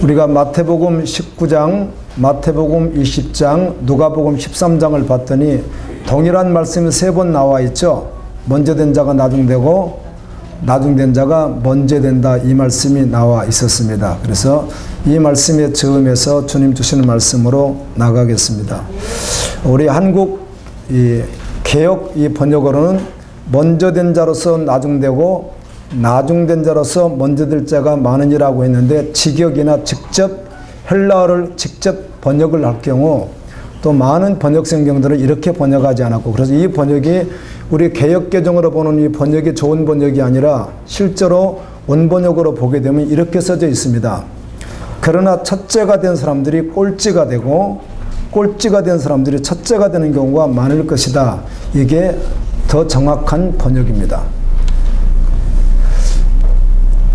우리가 마태복음 19장, 마태복음 20장, 누가복음 13장을 봤더니 동일한 말씀이 3번 나와 있죠. 먼저 된 자가 나중되고 나중된 자가 먼저 된다, 이 말씀이 나와 있었습니다. 그래서 이 말씀의 저음에서 주님 주시는 말씀으로 나가겠습니다. 우리 한국 개역 번역어로는 먼저 된 자로서 나중되고 나중된 자로서 먼저 될 자가 많으니라고 했는데, 직역이나 직접 헬라어를 직접 번역을 할 경우 또 많은 번역 성경들은 이렇게 번역하지 않았고, 그래서 이 번역이 우리 개역개정으로 보는 이 번역이 좋은 번역이 아니라 실제로 원번역으로 보게 되면 이렇게 써져 있습니다. 그러나 첫째가 된 사람들이 꼴찌가 되고 꼴찌가 된 사람들이 첫째가 되는 경우가 많을 것이다. 이게 더 정확한 번역입니다.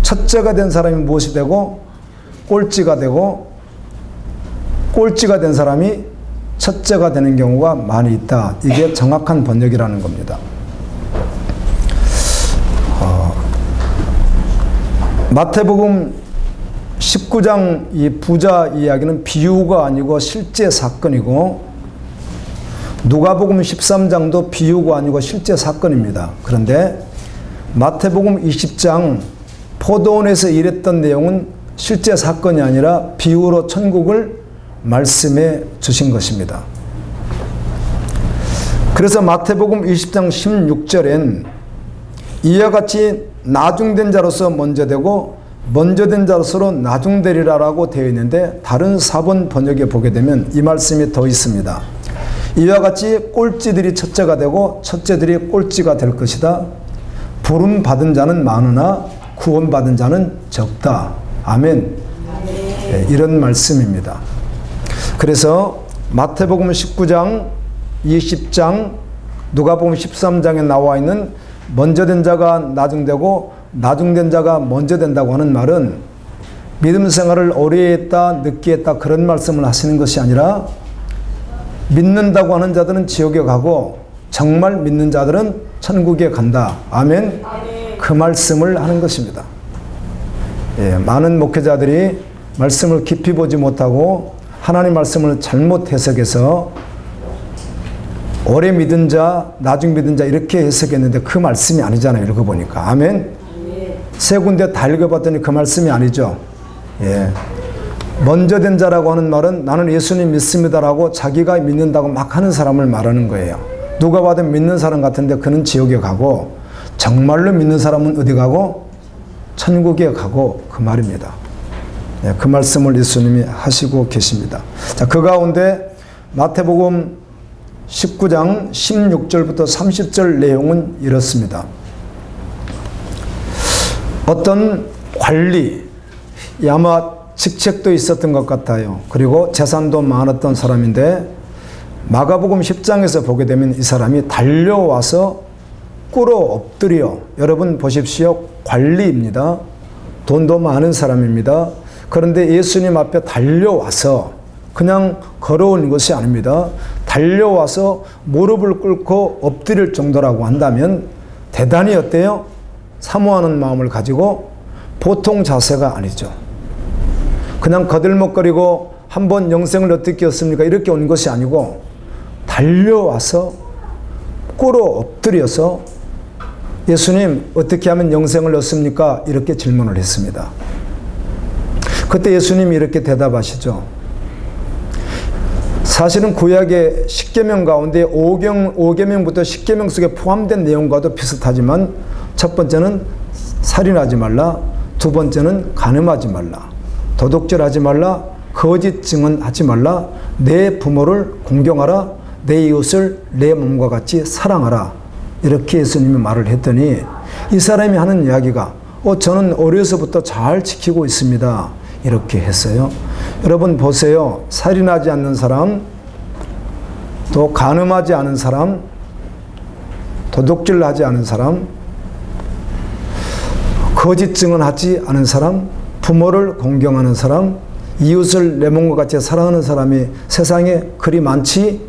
첫째가 된 사람이 무엇이 되고 꼴찌가 되고, 꼴찌가 된 사람이 첫째가 되는 경우가 많이 있다. 이게 정확한 번역이라는 겁니다. 마태복음 19장 이 부자 이야기는 비유가 아니고 실제 사건이고, 누가복음 13장도 비유가 아니고 실제 사건입니다. 그런데 마태복음 20장 포도원에서 일했던 내용은 실제 사건이 아니라 비유로 천국을 말씀해 주신 것입니다. 그래서 마태복음 20장 16절엔 이와 같이 나중된 자로서 먼저 되고 먼저 된 자로서 나중되리라라고 되어 있는데, 다른 4번 번역에 보게 되면 이 말씀이 더 있습니다. 이와 같이 꼴찌들이 첫째가 되고 첫째들이 꼴찌가 될 것이다. 부름 받은 자는 많으나 구원 받은 자는 적다. 아멘. 네, 이런 말씀입니다. 그래서 마태복음 19장, 20장, 누가복음 13장에 나와 있는 먼저 된 자가 나중되고 나중된 자가 먼저 된다고 하는 말은 믿음 생활을 오래 했다, 늦게 했다, 그런 말씀을 하시는 것이 아니라, 믿는다고 하는 자들은 지옥에 가고 정말 믿는 자들은 천국에 간다. 아멘. 그 말씀을 하는 것입니다. 예, 많은 목회자들이 말씀을 깊이 보지 못하고 하나님 말씀을 잘못 해석해서 오래 믿은 자, 나중 믿은 자 이렇게 해석했는데 그 말씀이 아니잖아요. 읽어보니까. 아멘. 세 군데 다 읽어봤더니 그 말씀이 아니죠. 예. 먼저 된 자라고 하는 말은 나는 예수님 믿습니다라고 자기가 믿는다고 막 하는 사람을 말하는 거예요. 누가 봐도 믿는 사람 같은데 그는 지옥에 가고, 정말로 믿는 사람은 어디 가고? 천국에 가고, 그 말입니다. 예, 그 말씀을 예수님이 하시고 계십니다. 자, 그 가운데 마태복음 19장 16절부터 30절 내용은 이렇습니다. 어떤 관리, 아마 직책도 있었던 것 같아요. 그리고 재산도 많았던 사람인데, 마가복음 10장에서 보게 되면 이 사람이 달려와서 꿇어 엎드려, 여러분 보십시오. 관리입니다. 돈도 많은 사람입니다. 그런데 예수님 앞에 달려와서 그냥 걸어오는 것이 아닙니다. 달려와서 무릎을 꿇고 엎드릴 정도라고 한다면 대단히 어때요? 사모하는 마음을 가지고, 보통 자세가 아니죠. 그냥 거들먹거리고 한번 영생을 어떻게 했습니까? 이렇게 온 것이 아니고 달려와서 꿇어 엎드려서 예수님 어떻게 하면 영생을 얻습니까? 이렇게 질문을 했습니다. 그때 예수님이 이렇게 대답하시죠. 사실은 구약의 10계명 가운데 5계명부터 10계명 속에 포함된 내용과도 비슷하지만, 첫 번째는 살인하지 말라, 두 번째는 간음하지 말라, 도둑질하지 말라, 거짓 증언하지 말라, 내 부모를 공경하라, 내 이웃을 내 몸과 같이 사랑하라. 이렇게 예수님이 말을 했더니 이 사람이 하는 이야기가 저는 어려서부터 잘 지키고 있습니다. 이렇게 했어요. 여러분 보세요. 살인하지 않는 사람, 또 간음하지 않은 사람, 도둑질하지 않은 사람, 거짓 증언하지 않은 사람, 부모를 공경하는 사람, 이웃을 내 몸과 같이 사랑하는 사람이 세상에 그리 많지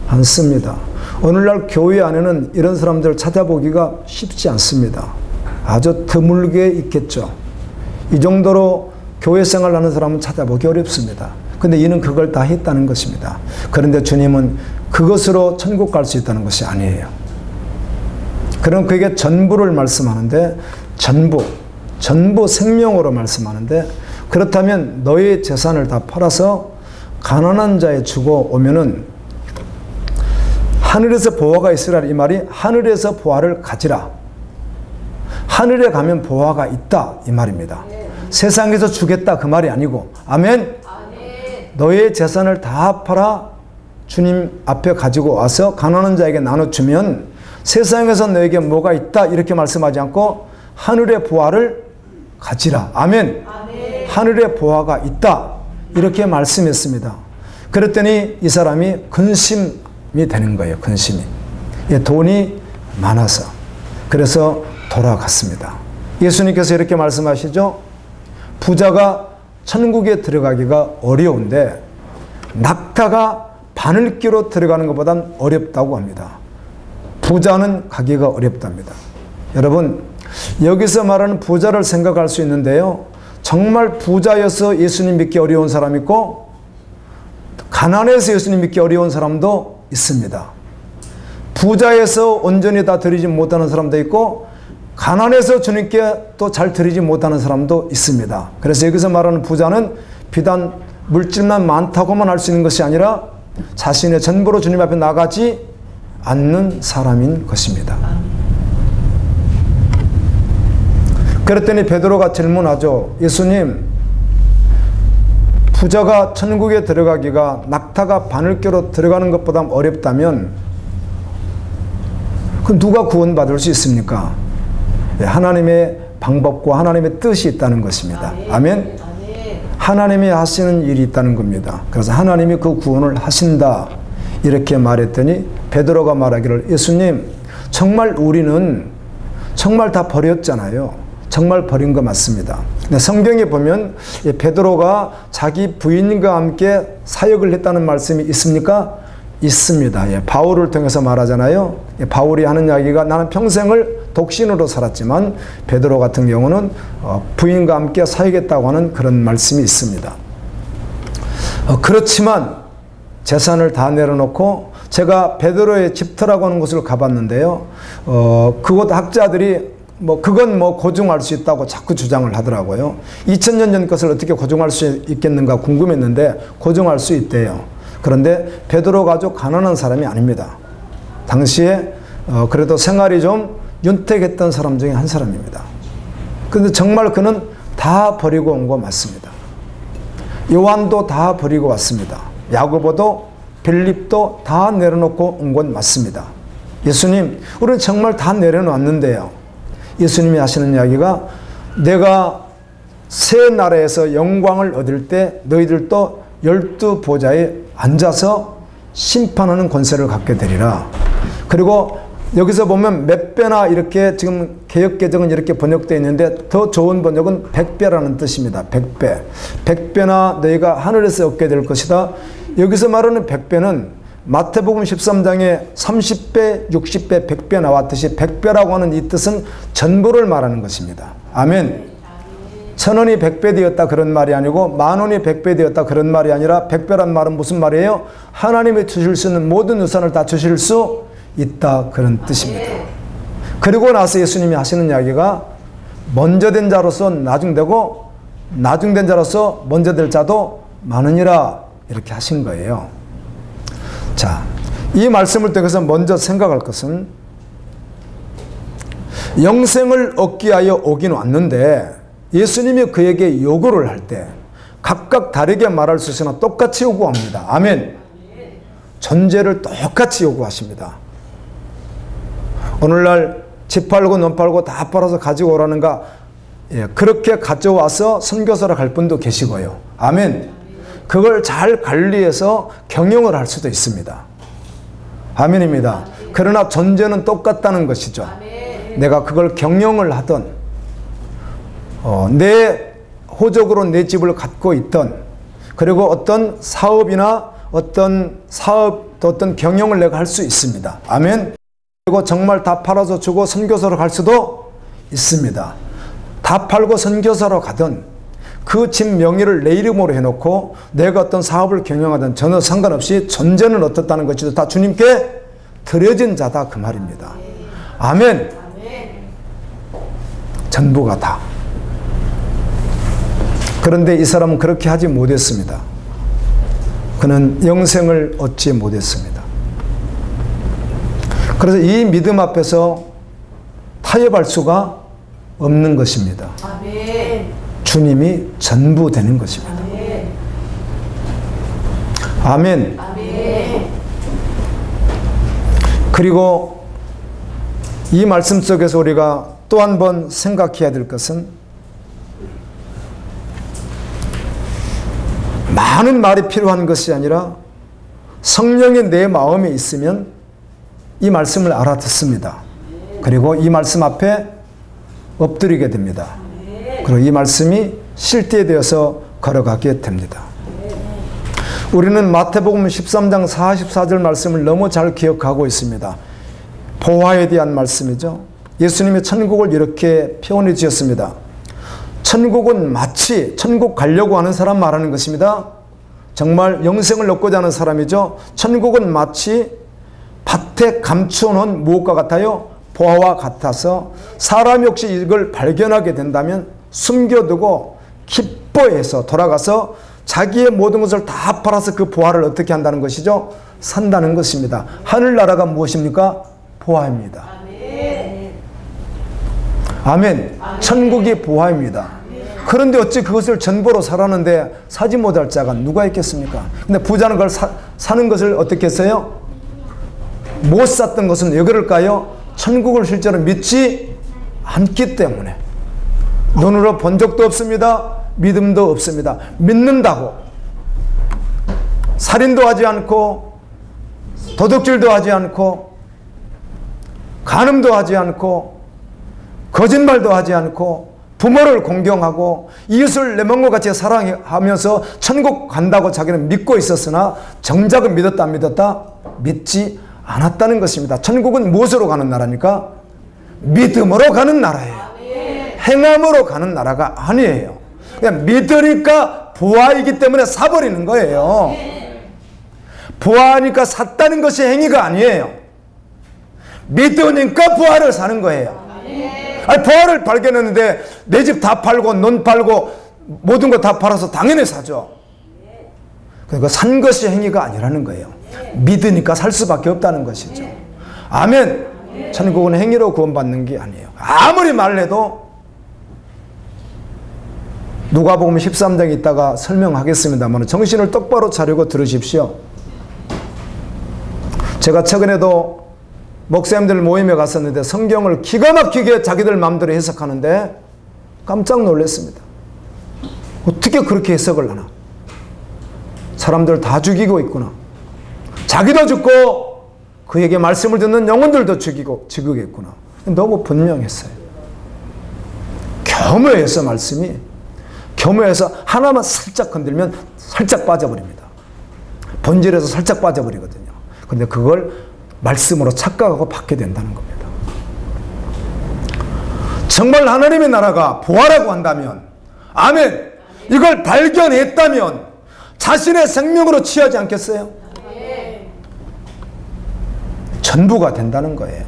않습니다. 오늘날 교회 안에는 이런 사람들을 찾아보기가 쉽지 않습니다. 아주 드물게 있겠죠. 이 정도로 교회 생활하는 사람은 찾아보기 어렵습니다. 근데 이는 그걸 다 했다는 것입니다. 그런데 주님은 그것으로 천국 갈 수 있다는 것이 아니에요. 그럼 그게 전부를 말씀하는데, 전부 생명으로 말씀하는데, 그렇다면 너의 재산을 다 팔아서 가난한 자에 주고 오면은 하늘에서 보화가 있으라. 이 말이 하늘에서 보화를 가지라. 하늘에 가면 보화가 있다 이 말입니다. 세상에서 주겠다 그 말이 아니고, 아멘. 너의 재산을 다 팔아 주님 앞에 가지고 와서 가난한 자에게 나눠주면 세상에서 너에게 뭐가 있다 이렇게 말씀하지 않고 하늘의 보화를 가지라. 아멘. 하늘의 보화가 있다 이렇게 말씀했습니다. 그랬더니 이 사람이 근심이 되는 거예요. 근심이. 돈이 많아서. 그래서 돌아갔습니다. 예수님께서 이렇게 말씀하시죠. 부자가 천국에 들어가기가 어려운데 낙타가 바늘귀로 들어가는 것보단 어렵다고 합니다. 부자는 가기가 어렵답니다. 여러분, 여기서 말하는 부자를 생각할 수 있는데요. 정말 부자여서 예수님 믿기 어려운 사람 있고 가난해서 예수님 믿기 어려운 사람도 있습니다. 부자에서 온전히 다 드리지 못하는 사람도 있고 가난해서 주님께 또 잘 드리지 못하는 사람도 있습니다. 그래서 여기서 말하는 부자는 비단 물질만 많다고만 할 수 있는 것이 아니라 자신의 전부로 주님 앞에 나가지 않는 사람인 것입니다. 그랬더니 베드로가 질문하죠. 예수님, 부자가 천국에 들어가기가 낙타가 바늘귀로 들어가는 것보다 어렵다면 그 누가 구원받을 수 있습니까? 하나님의 방법과 하나님의 뜻이 있다는 것입니다. 아멘. 하나님이 하시는 일이 있다는 겁니다. 그래서 하나님이 그 구원을 하신다 이렇게 말했더니 베드로가 말하기를, 예수님, 정말 우리는 정말 다 버렸잖아요. 정말 버린 거 맞습니다. 근데 성경에 보면 베드로가 자기 부인과 함께 사역을 했다는 말씀이 있습니까? 있습니다. 바울을 통해서 말하잖아요. 바울이 하는 이야기가 나는 평생을 독신으로 살았지만 베드로 같은 경우는 부인과 함께 사역했다고 하는 그런 말씀이 있습니다. 그렇지만 재산을 다 내려놓고 제가 베드로의 집터라고 하는 곳을 가봤는데요. 그곳 학자들이 그건 고증할 수 있다고 자꾸 주장을 하더라고요. 2000년 전 것을 어떻게 고증할 수 있겠는가 궁금했는데 고증할 수 있대요. 그런데 베드로가 아주 가난한 사람이 아닙니다. 당시에 그래도 생활이 좀 윤택했던 사람 중에 한 사람입니다. 그런데 정말 그는 다 버리고 온 거 맞습니다. 요한도 다 버리고 왔습니다. 야고보도 빌립도 다 내려놓고 온 건 맞습니다. 예수님, 우리는 정말 다 내려놨는데요. 예수님이 하시는 이야기가 내가 새 나라에서 영광을 얻을 때 너희들도 12보좌에 앉아서 심판하는 권세를 갖게 되리라. 그리고 여기서 보면 몇 배나 이렇게 지금 개역개정은 이렇게 번역되어 있는데 더 좋은 번역은 100배라는 뜻입니다. 100배. 100배나 너희가 하늘에서 얻게 될 것이다. 여기서 말하는 100배는 마태복음 13장에 30배, 60배, 100배 나왔듯이 100배라고 하는 이 뜻은 전부를 말하는 것입니다. 아멘. 1000원이 100배 되었다 그런 말이 아니고 10,000원이 100배 되었다 그런 말이 아니라 100배란 말은 무슨 말이에요? 하나님이 주실 수 있는 모든 유산을 다 주실 수 있다 그런 뜻입니다. 그리고 나서 예수님이 하시는 이야기가 먼저 된 자로서 나중되고 나중된 자로서 먼저 될 자도 많으니라 이렇게 하신 거예요. 자, 이 말씀을 통해서 먼저 생각할 것은 영생을 얻기 위하여 오긴 왔는데 예수님이 그에게 요구를 할 때 각각 다르게 말할 수 있으나 똑같이 요구합니다. 아멘. 존재를 똑같이 요구하십니다. 오늘날 집 팔고 논 팔고 다 팔아서 가지고 오라는가, 그렇게 가져와서 선교사로 갈 분도 계시고요. 아멘. 그걸 잘 관리해서 경영을 할 수도 있습니다. 아멘입니다. 그러나 존재는 똑같다는 것이죠. 내가 그걸 경영을 하던 내 호적으로 내 집을 갖고 있던, 그리고 어떤 사업이나 어떤 경영을 내가 할 수 있습니다. 아멘. 그리고 정말 다 팔아서 주고 선교사로 갈 수도 있습니다. 다 팔고 선교사로 가든 그 집 명의를 내 이름으로 해놓고 내가 어떤 사업을 경영하든 전혀 상관없이 존재는 어떻다는 것이 다 주님께 드려진 자다 그 말입니다. 아멘. 전부가 다. 그런데 이 사람은 그렇게 하지 못했습니다. 그는 영생을 얻지 못했습니다. 그래서 이 믿음 앞에서 타협할 수가 없는 것입니다. 아멘. 주님이 전부 되는 것입니다. 아멘. 아멘. 그리고 이 말씀 속에서 우리가 또 한 번 생각해야 될 것은 많은 말이 필요한 것이 아니라 성령이 내 마음에 있으면 이 말씀을 알아듣습니다. 그리고 이 말씀 앞에 엎드리게 됩니다. 그리고 이 말씀이 실제에 되어서 걸어가게 됩니다. 우리는 마태복음 13장 44절 말씀을 너무 잘 기억하고 있습니다. 보화에 대한 말씀이죠. 예수님이 천국을 이렇게 표현해 주셨습니다. 천국은 마치 천국 가려고 하는 사람 말하는 것입니다. 정말 영생을 얻고자 하는 사람이죠. 천국은 마치 밭에 감추어 놓은 무엇과 같아요? 보화와 같아서 사람이 혹시 이걸 발견하게 된다면 숨겨두고 기뻐해서 돌아가서 자기의 모든 것을 다 팔아서 그 보화를 어떻게 한다는 것이죠? 산다는 것입니다. 하늘나라가 무엇입니까? 보화입니다. 아멘. 천국이 보화입니다. 그런데 어찌 그것을 전부로 사라는데 사지 못할 자가 누가 있겠습니까? 근데 부자는 그걸 사는 것을 어떻게 했어요? 못 샀던 것은 왜 그럴까요? 천국을 실제로 믿지 않기 때문에. 눈으로 본 적도 없습니다. 믿음도 없습니다. 믿는다고 살인도 하지 않고 도둑질도 하지 않고 간음도 하지 않고 거짓말도 하지 않고 부모를 공경하고 이웃을 내 몸과 같이 사랑하면서 천국 간다고 자기는 믿고 있었으나 정작은 믿었다 안 믿었다? 믿지 않았다는 것입니다. 천국은 무엇으로 가는 나라입니까? 믿음으로 가는 나라예요. 행함으로 가는 나라가 아니에요. 그냥 믿으니까 부하이기 때문에 사버리는 거예요. 부하니까 샀다는 것이 행위가 아니에요. 믿으니까 부하를 사는 거예요. 아니, 부하를 발견했는데 내 집 다 팔고 논 팔고 모든 거 다 팔아서 당연히 사죠. 그러니까 산 것이 행위가 아니라는 거예요. 믿으니까 살 수밖에 없다는 것이죠. 아멘. 천국은 행위로 구원받는 게 아니에요. 아무리 말을 해도 누가복음 13장에 있다가 설명하겠습니다만 정신을 똑바로 차리고 들으십시오. 제가 최근에도 목사님들 모임에 갔었는데 성경을 기가 막히게 자기들 마음대로 해석하는데 깜짝 놀랐습니다. 어떻게 그렇게 해석을 하나? 사람들 다 죽이고 있구나. 자기도 죽고 그에게 말씀을 듣는 영혼들도 죽이겠구나. 너무 분명했어요. 교묘해서 말씀이 교묘해서 하나만 살짝 건들면 살짝 빠져버립니다. 본질에서 살짝 빠져버리거든요. 그런데 그걸 말씀으로 착각하고 받게 된다는 겁니다. 정말 하나님의 나라가 부활하고 한다면, 아멘, 이걸 발견했다면 자신의 생명으로 취하지 않겠어요? 전부가 된다는 거예요.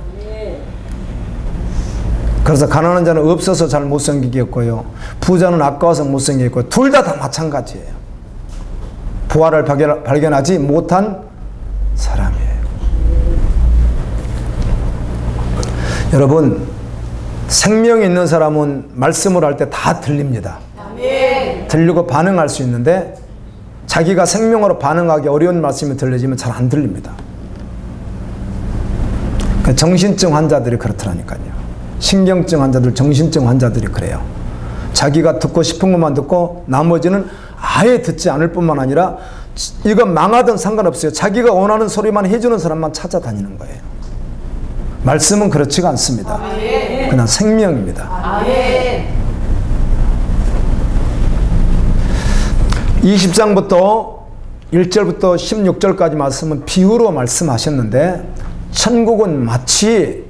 그래서 가난한 자는 없어서 잘 못생기겠고요, 부자는 아까워서 못생기겠고, 둘 다 마찬가지예요. 부활을 발견하지 못한 사람이에요. 여러분, 생명이 있는 사람은 말씀을 할 때 다 들립니다. 들리고 반응할 수 있는데 자기가 생명으로 반응하기 어려운 말씀이 들려지면 잘 안 들립니다. 정신증 환자들이 그렇더라니까요. 신경증 환자들, 정신증 환자들이 그래요. 자기가 듣고 싶은 것만 듣고 나머지는 아예 듣지 않을 뿐만 아니라 이건 망하든 상관없어요. 자기가 원하는 소리만 해주는 사람만 찾아다니는 거예요. 말씀은 그렇지가 않습니다. 그냥 생명입니다. 20장부터 1절부터 16절까지 말씀은 비유로 말씀하셨는데, 천국은 마치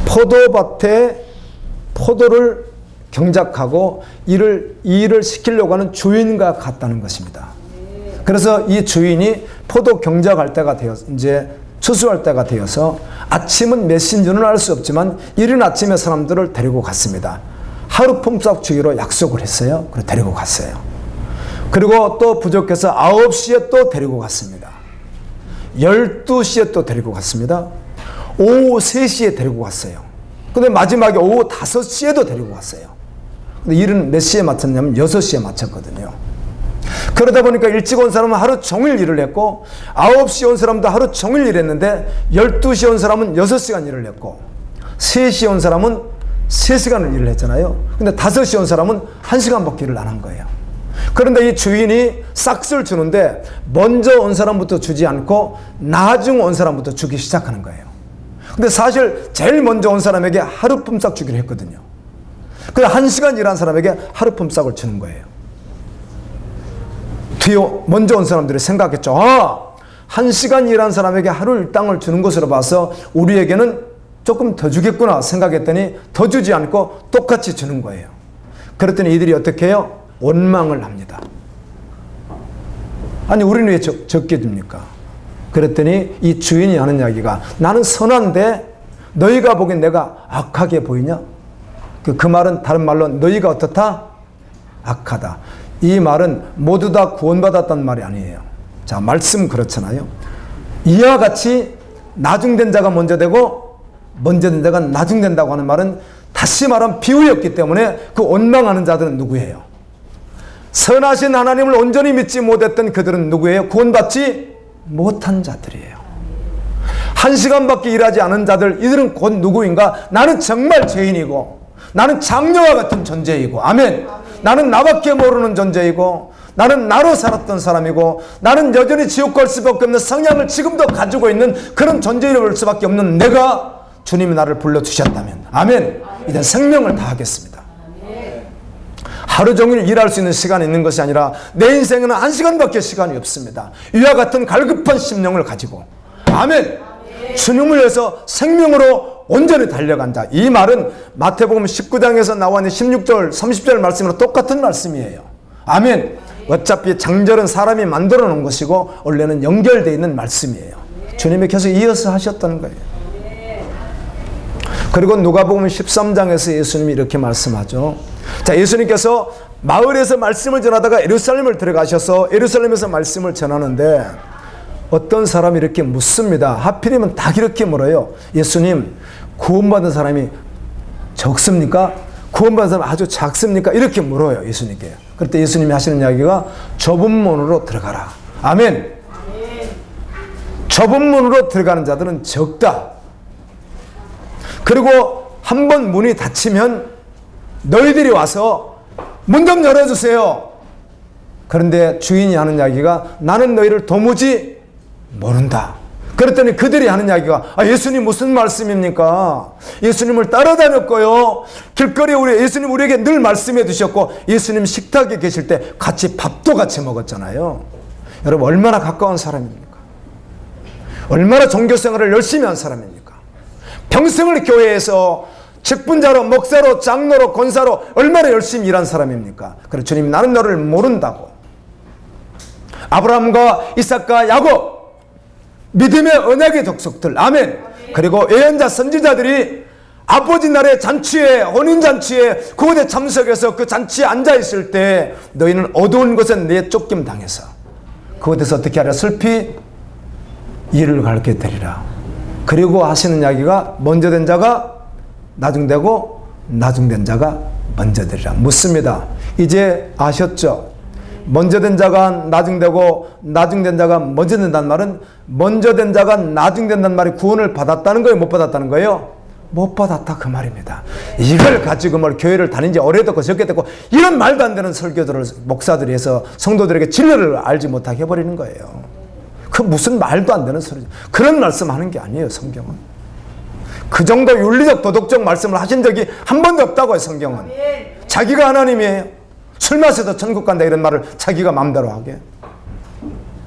포도밭에 포도를 경작하고 일을 시키려고 하는 주인과 같다는 것입니다. 그래서 이 주인이 포도 경작할 때가 이제 추수할 때가 되어서 아침은 몇 시인지는 알 수 없지만 이른 아침에 사람들을 데리고 갔습니다. 하루 품삯 주기로 약속을 했어요. 그래서 데리고 갔어요. 그리고 또 부족해서 9시에 또 데리고 갔습니다. 12시에 또 데리고 갔습니다. 오후 3시에 데리고 갔어요. 근데 마지막에 오후 5시에도 데리고 갔어요. 근데 일은 몇 시에 마쳤냐면 6시에 마쳤거든요. 그러다 보니까 일찍 온 사람은 하루 종일 일을 했고 9시에 온 사람도 하루 종일 일했는데 12시에 온 사람은 6시간 일을 했고 3시에 온 사람은 3시간을 일을 했잖아요. 근데 5시에 온 사람은 1시간밖에 일을 안 한 거예요. 그런데 이 주인이 싹스를 주는데 먼저 온 사람부터 주지 않고 나중 온 사람부터 주기 시작하는 거예요. 근데 사실 제일 먼저 온 사람에게 하루 품삯 주기로 했거든요. 그래서 1시간 일한 사람에게 하루 품삯을 주는 거예요. 뒤에 먼저 온 사람들이 생각했죠. 1시간 일한 사람에게 하루 일당을 주는 것으로 봐서 우리에게는 조금 더 주겠구나 생각했더니 더 주지 않고 똑같이 주는 거예요. 그랬더니 이들이 어떻게 해요? 원망을 합니다. 아니 우리는 왜 적게 줍니까? 그랬더니 이 주인이 하는 이야기가 나는 선한데 너희가 보기엔 내가 악하게 보이냐? 그 말은 다른 말로 너희가 어떻다? 악하다. 이 말은 모두 다 구원받았다는 말이 아니에요. 자, 말씀 그렇잖아요. 이와 같이 나중된 자가 먼저 되고 먼저 된 자가 나중된다고 하는 말은 다시 말하면 비유였기 때문에 그 원망하는 자들은 누구예요? 선하신 하나님을 온전히 믿지 못했던 그들은 누구예요? 구원받지 못한 자들이에요. 1시간밖에 일하지 않은 자들, 이들은 곧 누구인가? 나는 정말 죄인이고 나는 장녀와 같은 존재이고 아멘. 나는 나밖에 모르는 존재이고 나는 나로 살았던 사람이고 나는 여전히 지옥 갈 수밖에 없는 성향을 지금도 가지고 있는 그런 존재일 수밖에 없는 내가 주님이 나를 불러주셨다면 아멘. 이제 생명을 다하겠습니다. 하루 종일 일할 수 있는 시간이 있는 것이 아니라 내 인생에는 1시간밖에 시간이 없습니다. 이와 같은 갈급한 심령을 가지고 아멘. 주님을 위해서 생명으로 온전히 달려간 자. 이 말은 마태복음 19장에서 나와 있는 16절 30절 말씀으로 똑같은 말씀이에요. 아멘. 어차피 장절은 사람이 만들어 놓은 것이고 원래는 연결되어 있는 말씀이에요. 주님이 계속 이어서 하셨던 거예요. 그리고 누가복음 13장에서 예수님이 이렇게 말씀하죠. 자, 예수님께서 마을에서 말씀을 전하다가 예루살렘을 들어가셔서 예루살렘에서 말씀을 전하는데 어떤 사람이 이렇게 묻습니다. 하필이면 딱 이렇게 물어요. 예수님, 구원받은 사람이 적습니까? 구원받은 사람이 아주 작습니까? 이렇게 물어요, 예수님께. 그때 예수님이 하시는 이야기가 좁은 문으로 들어가라. 아멘. 좁은 문으로 들어가는 자들은 적다. 그리고 한번 문이 닫히면 너희들이 와서 문 좀 열어주세요. 그런데 주인이 하는 이야기가 나는 너희를 도무지 모른다. 그랬더니 그들이 하는 이야기가 예수님 무슨 말씀입니까? 예수님을 따라다녔고요. 길거리에 예수님 우리에게 늘 말씀해 주셨고 예수님 식탁에 계실 때 같이 밥도 같이 먹었잖아요. 여러분 얼마나 가까운 사람입니까? 얼마나 종교생활을 열심히 한 사람입니까? 평생을 교회에서 직분자로 목사로 장로로 권사로 얼마나 열심히 일한 사람입니까? 그래서 주님이 나는 너를 모른다고. 아브라함과 이삭과 야곱 믿음의 언약의 족속들 아멘. 그리고 예언자 선지자들이 아버지 날의 잔치에 혼인잔치에 그곳에 참석해서 그 잔치에 앉아있을 때 너희는 어두운 곳에 내쫓김 당해서 그곳에서 어떻게 하랴 슬피 이를 가르쳐 드리라. 그리고 하시는 이야기가 먼저 된 자가 나중되고 나중된 자가 먼저 되리라. 묻습니다. 이제 아셨죠? 먼저 된 자가 나중되고 나중된 자가 먼저 된다는 말은 먼저 된 자가 나중된다는 말이 구원을 받았다는 거예요? 못 받았다는 거예요? 못 받았다 그 말입니다. 이걸 가지고 뭘 교회를 다닌 지 오래됐고 적게 됐고 이런 말도 안 되는 설교들을 목사들이 해서 성도들에게 진리를 알지 못하게 해버리는 거예요. 그 무슨 말도 안 되는 소리죠. 그런 말씀하는 게 아니에요 성경은. 그 정도 윤리적 도덕적 말씀을 하신 적이 한 번도 없다고요 성경은. 자기가 하나님이에요. 술 마셔서 천국 간다 이런 말을 자기가 마음대로 하게.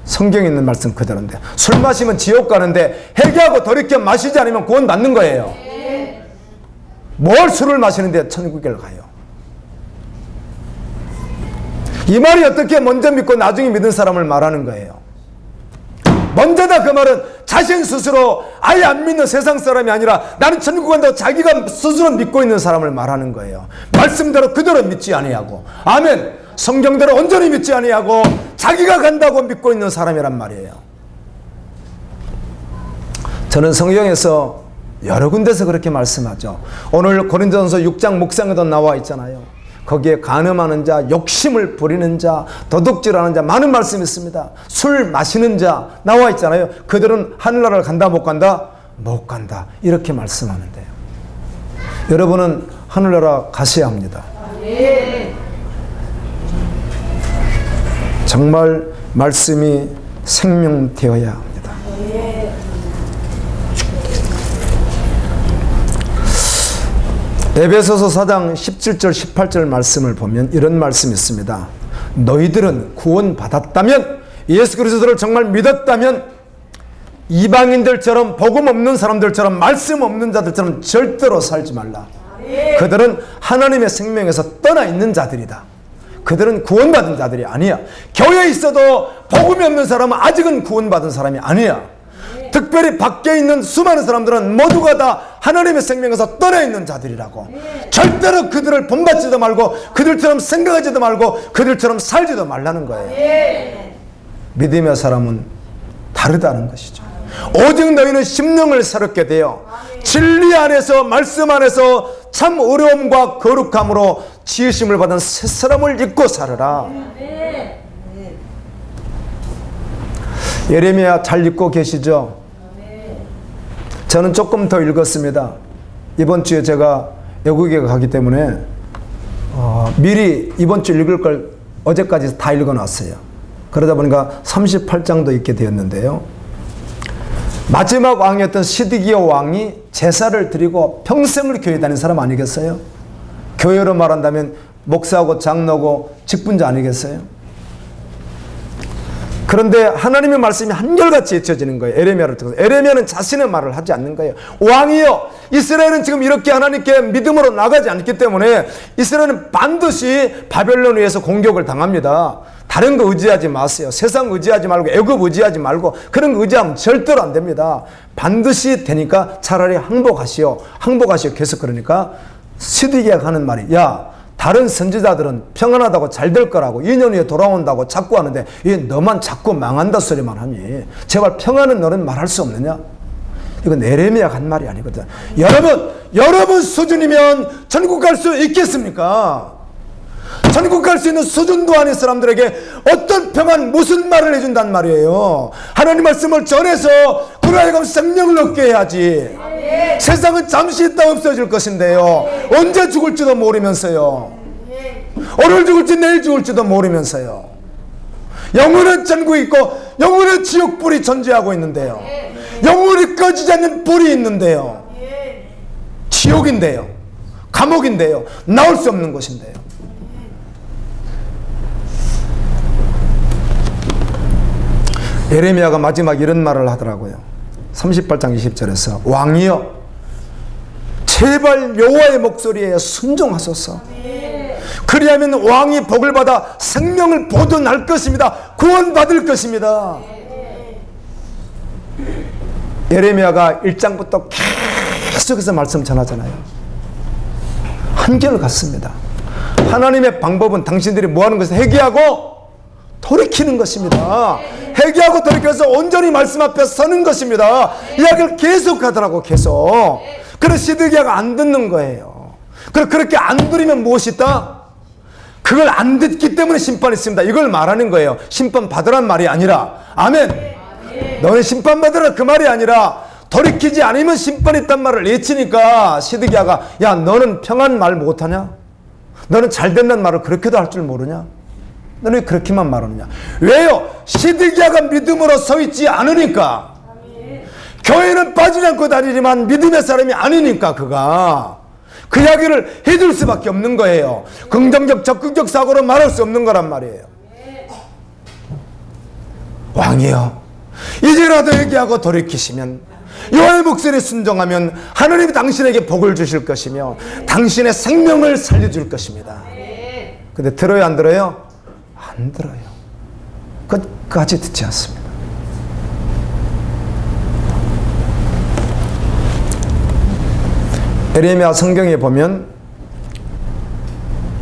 성경에 있는 말씀 그대로인데 술 마시면 지옥 가는데 회개하고 돌이켜 마시지 않으면 구원 받는 거예요. 뭘 술을 마시는데 천국에 가요. 이 말이 어떻게 먼저 믿고 나중에 믿은 사람을 말하는 거예요? 먼저다 그 말은 자신 스스로 아예 안 믿는 세상 사람이 아니라 나는 천국 간다고 자기가 스스로 믿고 있는 사람을 말하는 거예요. 말씀대로 그대로 믿지 아니하고, 아멘, 성경대로 온전히 믿지 아니하고 자기가 간다고 믿고 있는 사람이란 말이에요. 저는 성경에서 여러 군데서 그렇게 말씀하죠. 오늘 고린도전서 6장 묵상에도 나와 있잖아요. 거기에 간음하는 자, 욕심을 부리는 자, 도둑질하는 자, 많은 말씀이 있습니다. 술 마시는 자 나와 있잖아요. 그들은 하늘나라를 간다 못 간다? 못 간다. 이렇게 말씀하는데요. 여러분은 하늘나라 가셔야 합니다. 정말 말씀이 생명되어야 합니다. 에베소서 4장 17절 18절 말씀을 보면 이런 말씀이 있습니다. 너희들은 구원받았다면, 예수 그리스도를 정말 믿었다면 이방인들처럼, 복음 없는 사람들처럼, 말씀 없는 자들처럼 절대로 살지 말라. 그들은 하나님의 생명에서 떠나 있는 자들이다. 그들은 구원받은 자들이 아니야. 교회에 있어도 복음이 없는 사람은 아직은 구원받은 사람이 아니야. 특별히 밖에 있는 수많은 사람들은 모두가 다 하나님의 생명에서 떠나 있는 자들이라고. 절대로 그들을 본받지도 말고 그들처럼 생각하지도 말고 그들처럼 살지도 말라는 거예요. 믿음의 사람은 다르다는 것이죠. 오직 너희는 심령을 새롭게 되어 진리 안에서, 말씀 안에서 참 어려움과 거룩함으로 지으심을 받은 새 사람을 입고 살아라. 예레미야 잘 읽고 계시죠? 저는 조금 더 읽었습니다. 이번 주에 제가 외국에 가기 때문에 미리 이번 주 읽을 걸 어제까지 다 읽어놨어요. 그러다 보니까 38장도 읽게 되었는데요. 마지막 왕이었던 시드기야 왕이 제사를 드리고 평생을 교회 다닌 사람 아니겠어요? 교회로 말한다면 목사고 장로고 직분자 아니겠어요? 그런데 하나님의 말씀이 한결같이 잊혀지는 거예요. 에레미야를 통해서. 에레미야는 자신의 말을 하지 않는 거예요. 왕이여, 이스라엘은 지금 이렇게 하나님께 믿음으로 나가지 않기 때문에 이스라엘은 반드시 바벨론에 의해서 공격을 당합니다. 다른 거 의지하지 마세요. 세상 의지하지 말고 애굽 의지하지 말고 그런 거 의지하면 절대로 안 됩니다. 반드시 되니까 차라리 항복하시오. 항복하시오. 계속 그러니까 시드기야가 하는 말이, 야, 다른 선지자들은 평안하다고 잘 될 거라고 2년 후에 돌아온다고 자꾸 하는데 왜 너만 자꾸 망한다 소리만 하니? 제발 평안은 너는 말할 수 없느냐? 이건 에레미야가 한 말이 아니거든. 여러분 수준이면 천국 갈 수 있겠습니까? 천국 갈 수 있는 수준도 아닌 사람들에게 어떤 평안, 무슨 말을 해준단 말이에요. 하나님 말씀을 전해서 그로 하여금 생명을 얻게 해야지. 세상은 잠시 있다 없어질 것인데요. 언제 죽을지도 모르면서요. 오늘 죽을지 내일 죽을지도 모르면서요. 영원한 천국이 있고 영원한 지옥불이 존재하고 있는데요. 영원히 꺼지지 않는 불이 있는데요. 지옥인데요. 감옥인데요. 나올 수 없는 곳인데요. 예레미야가 마지막 이런 말을 하더라고요. 38장 20절에서 왕이여, 제발 여호와의 목소리에 순종하소서. 그리하면 왕이 복을 받아 생명을 보존할 것입니다. 구원받을 것입니다. 예레미야가 1장부터 계속해서 말씀 전하잖아요. 한결 같습니다. 하나님의 방법은 당신들이 뭐하는 것을 회개하고 돌이키는 것입니다. 회개하고 돌이켜서 온전히 말씀 앞에 서는 것입니다. 이야기를 계속 하더라고. 계속. 그래서 시드기야가 안 듣는 거예요. 그렇게 안 들으면 무엇이 있다? 그걸 안 듣기 때문에 심판이 있습니다. 이걸 말하는 거예요. 심판 받으란 말이 아니라, 아멘, 너는 심판 받으라 그 말이 아니라 돌이키지 않으면 심판이 있단 말을 외치니까 시드기야가, 야, 너는 평안 말 못하냐? 너는 잘 된다는 말을 그렇게도 할 줄 모르냐? 너는 왜 그렇게만 말하느냐? 왜요? 시드기야가 믿음으로 서 있지 않으니까. 교회는 빠지지 않고 다니지만 믿음의 사람이 아니니까 그가 그 이야기를 해줄 수밖에 없는 거예요. 긍정적 적극적 사고로 말할 수 없는 거란 말이에요. 왕이여, 이제라도 회개하고 돌이키시면, 여호와의 목소리에 순종하면 하나님이 당신에게 복을 주실 것이며 당신의 생명을 살려줄 것입니다. 근데 들어요 안 들어요? 안 들어요. 끝까지 듣지 않습니다. 에레미야 성경에 보면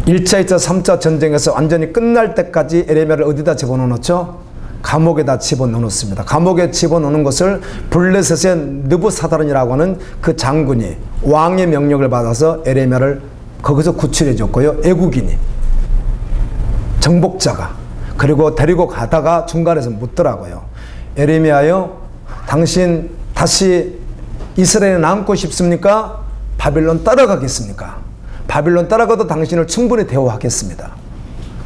1차, 2차, 3차 전쟁에서 완전히 끝날 때까지 에레미야를 어디다 집어넣었죠? 감옥에다 집어넣었습니다. 감옥에 집어넣는 것을 블레셋의 느부사다른이라고 하는 그 장군이 왕의 명령을 받아서 에레미야를 거기서 구출해 줬고요. 애국인이, 정복자가, 그리고 데리고 가다가 중간에서 묻더라고요. 에레미야요, 당신 다시 이스라엘에 남고 싶습니까? 바빌론 따라가겠습니까? 바빌론 따라가도 당신을 충분히 대우하겠습니다.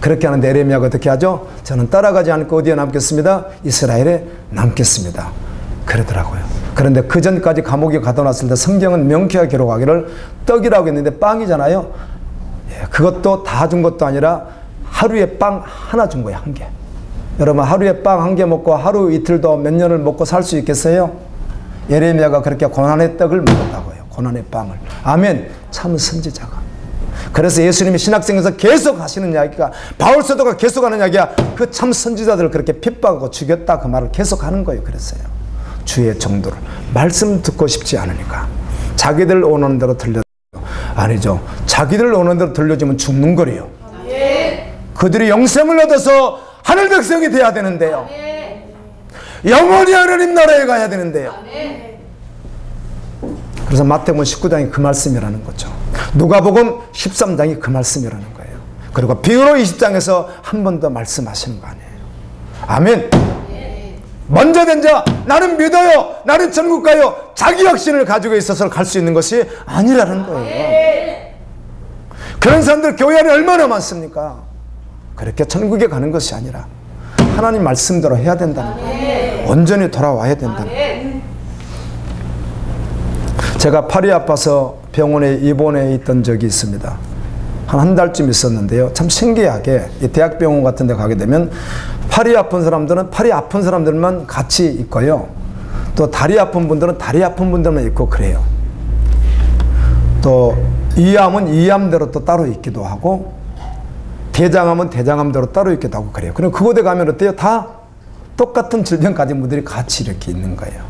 그렇게 하는데 에레미야가 어떻게 하죠? 저는 따라가지 않고 어디에 남겠습니다? 이스라엘에 남겠습니다. 그러더라고요. 그런데 그 전까지 감옥에 가둬놨을 때 성경은 명쾌하게 기록하기를 떡이라고 했는데 빵이잖아요. 예, 그것도 다 준 것도 아니라 하루에 빵 하나 준 거예요. 한 개. 여러분, 하루에 빵 한 개 먹고 하루 이틀도 몇 년을 먹고 살 수 있겠어요? 예레미야가 그렇게 고난의 떡을 먹었다고요. 고난의 빵을. 아멘. 참 선지자가. 그래서 예수님이 신학생에서 계속 하시는 이야기가, 바울 사도가 계속 하는 이야기야. 그 참 선지자들을 그렇게 핍박하고 죽였다, 그 말을 계속 하는 거예요. 그랬어요. 주의 정도를. 말씀 듣고 싶지 않으니까. 자기들 오는 대로 들려. 아니죠. 자기들 오는 대로 들려주면 죽는 거래요. 그들이 영생을 얻어서 하늘 백성이 돼야 되는데요. 영원히 하나님 나라에 가야 되는데요. 그래서 마태복음 19장이 그 말씀이라는 거죠. 누가복음 13장이 그 말씀이라는 거예요. 그리고 비유로 20장에서 한 번 더 말씀하시는 거 아니에요. 아멘. 먼저 된 자, 나는 믿어요, 나는 천국 가요, 자기 확신을 가지고 있어서 갈 수 있는 것이 아니라는 거예요. 그런 사람들 교회 안에 얼마나 많습니까? 그렇게 천국에 가는 것이 아니라 하나님 말씀대로 해야 된다는 거예요. 온전히 돌아와야 된다는 거예요. 제가 팔이 아파서 병원에 입원해 있던 적이 있습니다. 한 달쯤 있었는데요. 참 신기하게 이 대학병원 같은 데 가게 되면 팔이 아픈 사람들은 팔이 아픈 사람들만 같이 있고요. 또 다리 아픈 분들은 다리 아픈 분들만 있고 그래요. 또 이암은 이암대로 또 따로 있기도 하고, 대장암은 대장암대로 따로 있기도 하고 그래요. 그럼 그곳에 가면 어때요? 다 똑같은 질병 가진 분들이 같이 이렇게 있는 거예요.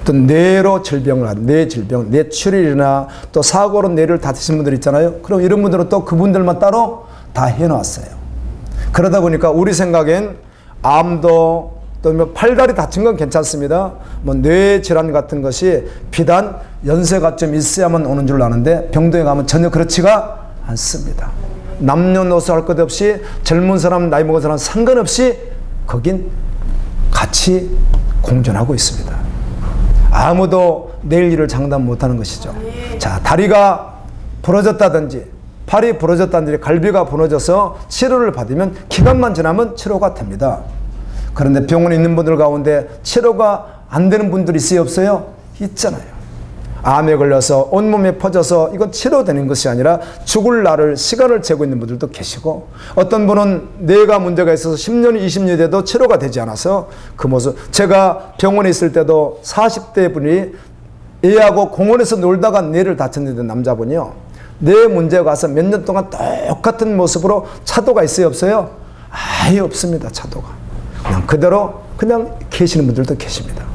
또 뇌로 질병을 하는, 뇌 질병, 뇌출혈이나 또 사고로 뇌를 다치신 분들 있잖아요. 그럼 이런 분들은 또 그분들만 따로 다 해놨어요. 그러다 보니까 우리 생각엔 암도 또 뭐 팔다리 다친 건 괜찮습니다. 뭐 뇌 질환 같은 것이 비단 연세가 좀 있어야만 오는 줄 아는데 병동에 가면 전혀 그렇지가 않습니다. 남녀노소 할 것 없이 젊은 사람, 나이 먹은 사람 상관없이 거긴 같이 공존하고 있습니다. 아무도 내일 일을 장담 못하는 것이죠. 자, 다리가 부러졌다든지 팔이 부러졌다든지 갈비가 부러져서 치료를 받으면 기간만 지나면 치료가 됩니다. 그런데 병원에 있는 분들 가운데 치료가 안 되는 분들이 있어요, 없어요? 있잖아요. 암에 걸려서 온몸에 퍼져서 이건 치료되는 것이 아니라 죽을 날을, 시간을 재고 있는 분들도 계시고, 어떤 분은 뇌가 문제가 있어서 10년, 20년이 돼도 치료가 되지 않아서 그 모습. 제가 병원에 있을 때도 40대 분이 애하고 공원에서 놀다가 뇌를 다쳤는데 남자분이요. 뇌 문제가 와서 몇 년 동안 똑같은 모습으로 차도가 있어요, 없어요? 아예 없습니다, 차도가. 그냥 그대로 그냥 계시는 분들도 계십니다.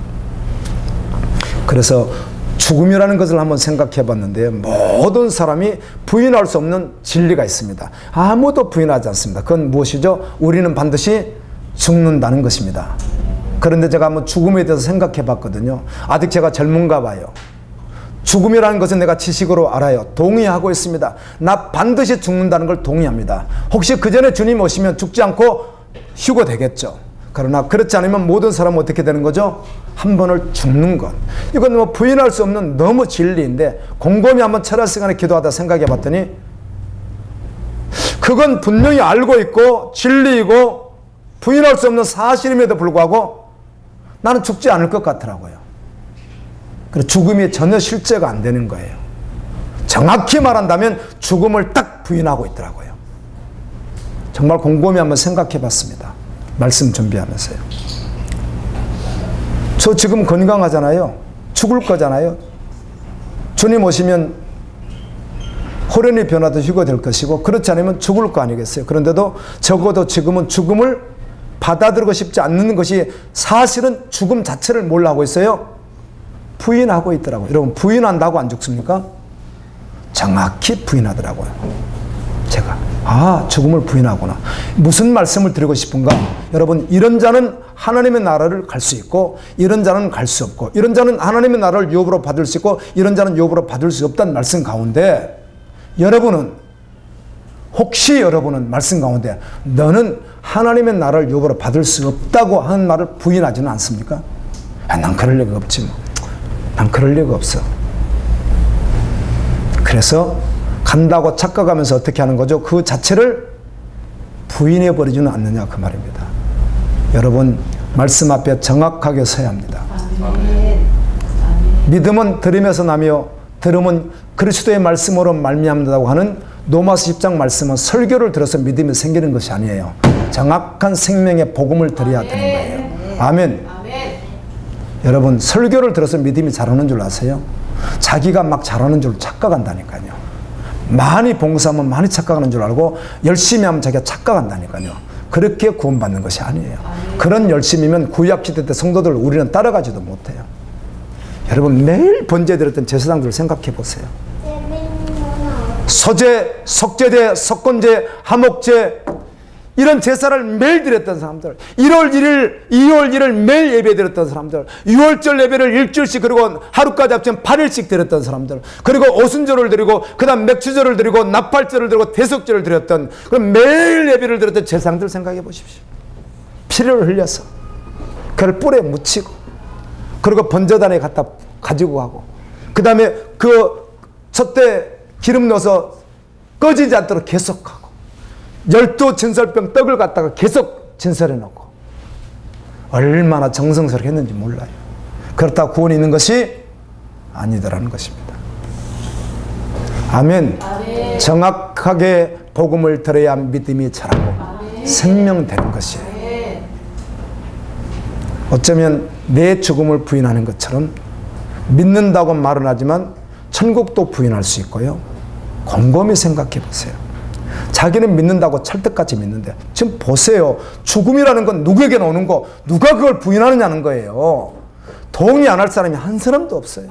그래서 죽음이라는 것을 한번 생각해 봤는데, 모든 사람이 부인할 수 없는 진리가 있습니다. 아무도 부인하지 않습니다. 그건 무엇이죠? 우리는 반드시 죽는다는 것입니다. 그런데 제가 한번 죽음에 대해서 생각해 봤거든요. 아직 제가 젊은가 봐요. 죽음이라는 것은 내가 지식으로 알아요. 동의하고 있습니다. 나 반드시 죽는다는 걸 동의합니다. 혹시 그 전에 주님 오시면 죽지 않고 휴거되겠죠. 그러나 그렇지 않으면 모든 사람은 어떻게 되는 거죠? 한 번을 죽는 것. 이건 뭐 부인할 수 없는 너무 진리인데, 곰곰이 한번 철학 시간에 기도하다 생각해 봤더니 그건 분명히 알고 있고 진리이고 부인할 수 없는 사실임에도 불구하고 나는 죽지 않을 것 같더라고요. 그래서 죽음이 전혀 실제가 안 되는 거예요. 정확히 말한다면 죽음을 딱 부인하고 있더라고요. 정말 곰곰이 한번 생각해 봤습니다. 말씀 준비하면서요. 저 지금 건강하잖아요. 죽을 거잖아요. 주님 오시면 호련히 변화도 휴가 될 것이고 그렇지 않으면 죽을 거 아니겠어요. 그런데도 적어도 지금은 죽음을 받아들이고 싶지 않는 것이 사실은 죽음 자체를 뭘 하고 있어요? 부인하고 있더라고요. 여러분 부인한다고 안 죽습니까? 정확히 부인하더라고요. 제가 죽음을 부인하구나. 무슨 말씀을 드리고 싶은가? 여러분 이런 자는 하나님의 나라를 갈 수 있고 이런 자는 갈 수 없고 이런 자는 하나님의 나라를 유업으로 받을 수 있고 이런 자는 유업으로 받을 수 없다는 말씀 가운데 여러분은 혹시 여러분은 말씀 가운데 너는 하나님의 나라를 유업으로 받을 수 없다고 하는 말을 부인하지는 않습니까? 난 그럴 리가 없지 뭐. 난 그럴 리가 없어. 그래서 간다고 착각하면서 어떻게 하는 거죠? 그 자체를 부인해버리지는 않느냐 그 말입니다. 여러분 말씀 앞에 정확하게 서야 합니다. 아멘. 믿음은 들음에서 나며 들음은 그리스도의 말씀으로 말미암는다고 하는 로마서 10장 말씀은 설교를 들어서 믿음이 생기는 것이 아니에요. 정확한 생명의 복음을 드려야 되는 거예요. 아멘. 여러분 설교를 들어서 믿음이 자라는 줄 아세요? 자기가 막 잘하는 줄 착각한다니까요. 많이 봉사하면 많이 착각하는 줄 알고 열심히 하면 자기가 착각한다니까요. 그렇게 구원받는 것이 아니에요. 그런 열심이면 구약시대 때 성도들 우리는 따라가지도 못해요. 여러분 매일 번제드렸던 제사장들을 생각해 보세요. 서제, 석제제, 석건제, 하목제 이런 제사를 매일 드렸던 사람들, 1월 1일, 2월 1일 매일 예배 드렸던 사람들, 6월절 예배를 일주일씩 그리고 하루까지 합치면 8일씩 드렸던 사람들, 그리고 오순절을 드리고 그 다음 맥주절을 드리고 나팔절을 드리고 대속절을 드렸던 그럼 매일 예배를 드렸던 제사장들 생각해 보십시오. 피를 흘려서 그걸 뿔에 묻히고 그리고 번제단에 갖다 가지고 가고 그 다음에 그 솥에 기름 넣어서 꺼지지 않도록 계속하고 12 진설병 떡을 갖다가 계속 진설해 놓고 얼마나 정성스럽게 했는지 몰라요. 그렇다고 구원이 있는 것이 아니더라는 것입니다. 아멘. 아멘. 정확하게 복음을 들어야 믿음이 자라고 아멘. 생명되는 것이에요. 아멘. 어쩌면 내 죽음을 부인하는 것처럼 믿는다고 말은 하지만 천국도 부인할 수 있고요. 곰곰이 생각해 보세요. 자기는 믿는다고 찰떡같이 믿는데 지금 보세요. 죽음이라는 건 누구에게 오는 거 누가 그걸 부인하느냐는 거예요. 동의 안 할 사람이 한 사람도 없어요.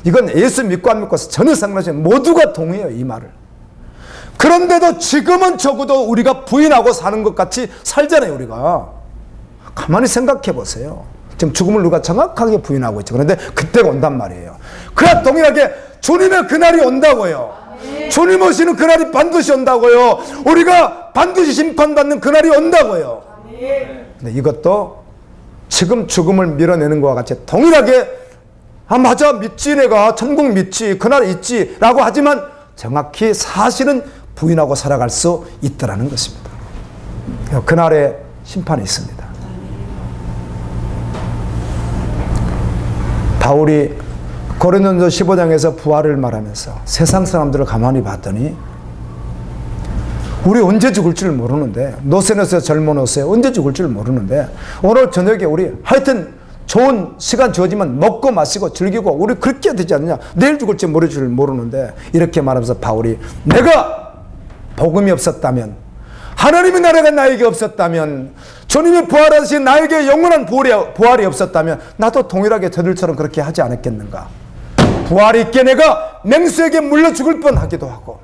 이건 예수 믿고 안 믿고 전혀 상관없이 모두가 동의해요. 이 말을. 그런데도 지금은 적어도 우리가 부인하고 사는 것 같이 살잖아요. 우리가. 가만히 생각해 보세요. 지금 죽음을 누가 정확하게 부인하고 있죠. 그런데 그때가 온단 말이에요. 그야 동일하게 주님의 그날이 온다고요. 주님 오시는 그날이 반드시 온다고요. 우리가 반드시 심판받는 그날이 온다고요. 근데 이것도 지금 죽음을 밀어내는 것과 같이 동일하게 맞아 믿지 내가 천국 믿지 그날 있지 라고 하지만 정확히 사실은 부인하고 살아갈 수 있다는 것입니다. 그날에 심판이 있습니다. 바울이 고린도전서 15장에서 부활을 말하면서 세상 사람들을 가만히 봤더니 우리 언제 죽을 줄 모르는데 노세노세 젊어 노세 언제 죽을 줄 모르는데 오늘 저녁에 우리 하여튼 좋은 시간 주어지면 먹고 마시고 즐기고 우리 그렇게 되지 않느냐 내일 죽을지 모를 줄 모르는데 이렇게 말하면서 바울이 내가 복음이 없었다면 하나님의 나라가 나에게 없었다면 주님이 부활하신 나에게 영원한 부활이 없었다면 나도 동일하게 저들처럼 그렇게 하지 않았겠는가. 부활이 있게 내가 맹수에게 물려 죽을 뻔하기도 하고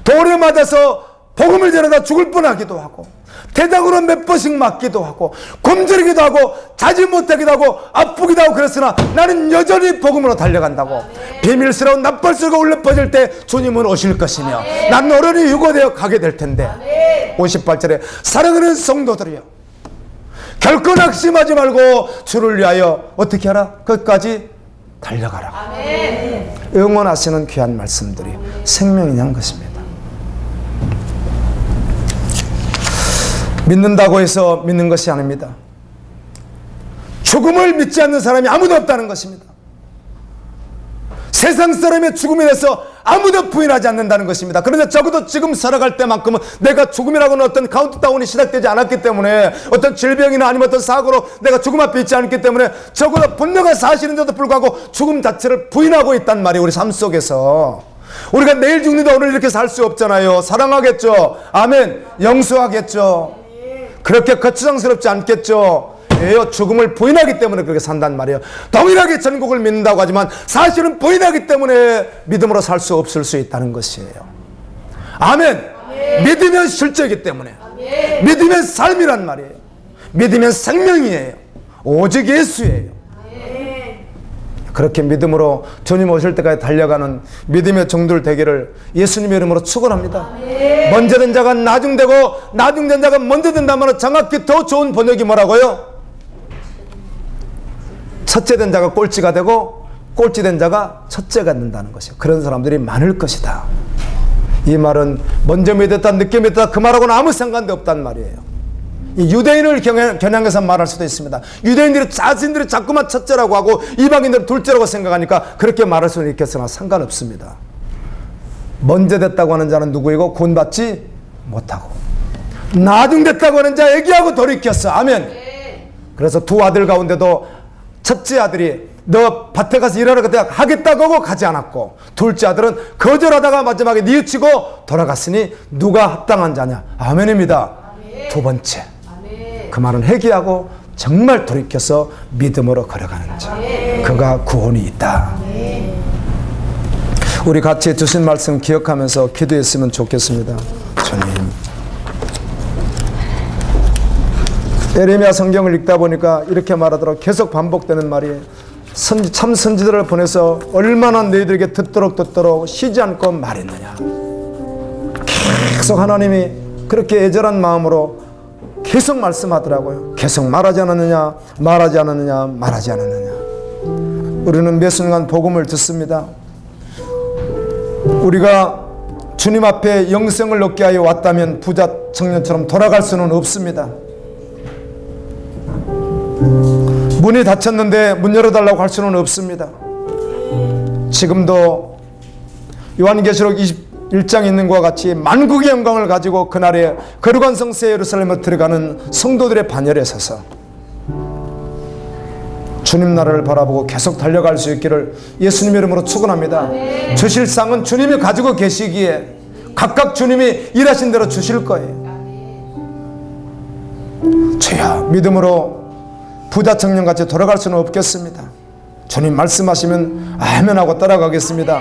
돌에 맞아서 복음을 전하다 죽을 뻔하기도 하고 대장으로 몇 번씩 맞기도 하고 굶주리기도 하고 자지 못하기도 하고 아프기도 하고 그랬으나 나는 여전히 복음으로 달려간다고. 비밀스러운 납발수가 울려 퍼질 때 주님은 오실 것이며 나는 어른이 유고되어 가게 될 텐데 58절에 사랑하는 성도들이여 결코 낙심하지 말고 주를 위하여 어떻게 하라? 끝까지 달려가라. 응원하시는 귀한 말씀들이 생명이냐는 것입니다. 믿는다고 해서 믿는 것이 아닙니다. 죽음을 믿지 않는 사람이 아무도 없다는 것입니다. 세상 사람의 죽음에 대해서 아무도 부인하지 않는다는 것입니다. 그런데 적어도 지금 살아갈 때만큼은 내가 죽음이라고는 어떤 카운트다운이 시작되지 않았기 때문에 어떤 질병이나 아니면 어떤 사고로 내가 죽음 앞에 있지 않기 때문에 적어도 분명한 사실인데도 불구하고 죽음 자체를 부인하고 있단 말이에요. 우리 삶 속에서. 우리가 내일 죽는데 오늘 이렇게 살 수 없잖아요. 사랑하겠죠. 아멘. 용서하겠죠. 그렇게 거추장스럽지 않겠죠. 왜요? 죽음을 부인하기 때문에 그렇게 산단 말이에요. 동일하게 천국을 믿는다고 하지만 사실은 부인하기 때문에 믿음으로 살 수 없을 수 있다는 것이에요. 아멘. 믿으면 실제이기 때문에. 믿으면 삶이란 말이에요. 믿으면 생명이에요. 오직 예수예요. 그렇게 믿음으로 주님 오실 때까지 달려가는 믿음의 종들 되기를 예수님의 이름으로 축원합니다. 먼저 된 자가 나중되고 나중된 자가 먼저 된다면 정확히 더 좋은 번역이 뭐라고요? 첫째 된 자가 꼴찌가 되고 꼴찌 된 자가 첫째가 된다는 것이에요. 그런 사람들이 많을 것이다. 이 말은 먼저 믿었다 늦게 믿었다 그 말하고는 아무 상관도 없단 말이에요. 유대인을 겨냥해서 말할 수도 있습니다. 유대인들이 자신들이 자꾸만 첫째라고 하고 이방인들은 둘째라고 생각하니까 그렇게 말할 수는 있겠으나 상관없습니다. 먼저 됐다고 하는 자는 누구이고 구원받지 못하고 나중됐다고 하는 자 얘기하고 돌이켰어. 아멘. 그래서 두 아들 가운데도 첫째 아들이 너 밭에 가서 일하러 하겠다고 하고 가지 않았고 둘째 아들은 거절하다가 마지막에 뉘우치고 돌아갔으니 누가 합당한 자냐. 아멘입니다. 두 번째 그 말은 회개하고 정말 돌이켜서 믿음으로 걸어가는 자, 그가 구원이 있다. 우리 같이 주신 말씀 기억하면서 기도했으면 좋겠습니다. 주님, 예레미야 성경을 읽다 보니까 이렇게 말하더라고. 계속 반복되는 말이에요. 참 선지자를 보내서 얼마나 너희들에게 듣도록 쉬지 않고 말했느냐. 계속 하나님이 그렇게 애절한 마음으로 계속 말씀하더라고요. 계속 말하지 않았느냐, 말하지 않았느냐, 말하지 않았느냐. 우리는 매 순간 복음을 듣습니다. 우리가 주님 앞에 영생을 얻게 하여 왔다면 부자 청년처럼 돌아갈 수는 없습니다. 문이 닫혔는데 문 열어달라고 할 수는 없습니다. 지금도 요한계시록 21장에 있는 것과 같이 만국의 영광을 가지고 그날에 거룩한 성새 예루살렘에 들어가는 성도들의 반열에 서서 주님 나라를 바라보고 계속 달려갈 수 있기를 예수님의 이름으로 축원합니다. 주실 상은 주님이 가지고 계시기에 각각 주님이 일하신 대로 주실 거예요. 주여, 믿음으로 부자 청년같이 돌아갈 수는 없겠습니다. 주님 말씀하시면 아멘 하고 따라가겠습니다.